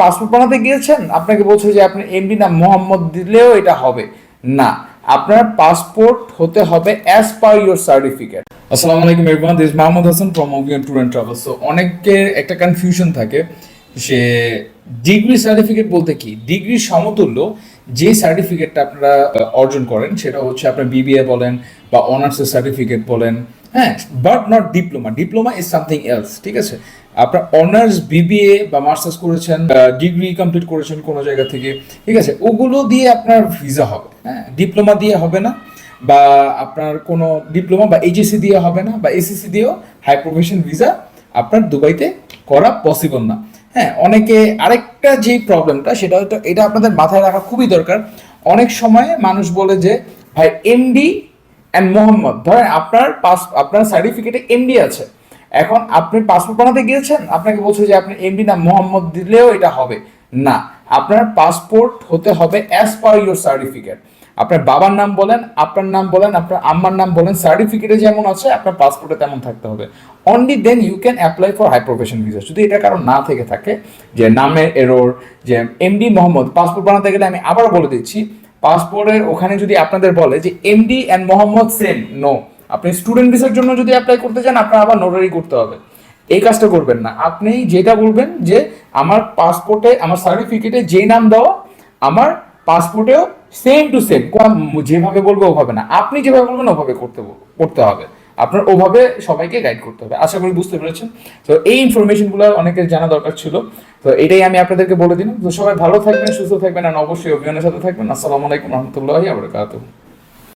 Passport বানাতে গিয়েছেন, আপনাকে বলছে যে আপনি এমডি নাম মোহাম্মদ দিলেও এটা হবে না। আপনার পাসপোর্ট হতে হবে অ্যাজ পার ইউর সার্টিফিকেট। আসসালামু আলাইকুম everyone, this Mahmud Hasan from Oggy and tour and travels. So অনেকের একটা কনফিউশন থাকে সে ডিগ্রি সার্টিফিকেট বলতে কি, ডিগ্রি সমতুল্য যে সার্টিফিকেটটা আপনারা অর্জন করেন সেটা হচ্ছে আপনার বিবিএ বলেন বা অনার্সের সার্টিফিকেট বলেন, হ্যাঁ, but not diploma. Diploma is something else, ঠিক আছে? আপনার অনার্স বিবিএ বা মাস্টার্স করেছেন, ডিগ্রি কমপ্লিট করেছেন কোনো জায়গা থেকে, ঠিক আছে, ওগুলো দিয়ে আপনার ভিসা হবে, হ্যাঁ, ডিপ্লোমা দিয়ে হবে না। বা আপনার কোনো ডিপ্লোমা বা এইচএসসি দিয়ে হবে না, বা এসএসসি দিয়েও হাই প্রফেশন ভিসা আপনার দুবাইতে করা পসিবল না। হ্যাঁ, অনেকে আরেকটা যে প্রবলেমটা সেটা হয়তো এটা আপনাদের মাথায় রাখা খুবই দরকার। অনেক সময় মানুষ বলে যে ভাই এমডি অ্যান্ড মোহাম্মদ, ধরেন আপনার সার্টিফিকেটে এমডি আছে, এখন আপনি পাসপোর্ট বানাতে গিয়েছেন, আপনাকে বলছে যে আপনি এমডি নাম মোহাম্মদ দিলেও এটা হবে না। আপনার পাসপোর্ট হতে হবে অ্যাজ পার ইউর সার্টিফিকেট। আপনার বাবার নাম বলেন, আপনার নাম বলেন, আপনার আম্মার নাম বলেন, সার্টিফিকেটে যেমন আছে আপনার পাসপোর্টে তেমন থাকতে হবে। Only then you can apply for high profession visa. যদি এটা কারণ না থেকে থাকে, যে নামের এরর, যে এমডি মোহাম্মদ, পাসপোর্ট বানাতে গেলে আমি আবার বলে দিচ্ছি, পাসপোর্টের ওখানে যদি আপনাদের বলে যে MD and Mohammad same, no. আপনি স্টুডেন্ট ভিসার জন্য যদি অ্যাপ্লাই করতে চান, আপনার আবার নোটারি করতে হবে। এই কাজটা করবেন না। আপনি যেটা বলবেন যে আমার পাসপোর্টে, আমার সার্টিফিকেটে যেই নাম দেওয়া, আমার পাসপোর্টেও সেম টু সেম, যেভাবে বলবো ওভাবে না, আপনি যেভাবে বলবেন ওভাবে করতে হবে। আপনার ওভাবে সবাইকে গাইড করতে হবে। আশা করি বুঝতে পেরেছেন। তো এই ইনফরমেশনগুলো অনেকের জানা দরকার ছিল, তো এটাই আমি আপনাদেরকে বলে দিলাম। তো সবাই ভালো থাকবেন, সুস্থ থাকবেন, আর অবশ্যই অভিযানের সাথে থাকবেন। আসসালামু আলাইকুম রহমতুল্লাহি ওয়া বারাকাতুহু।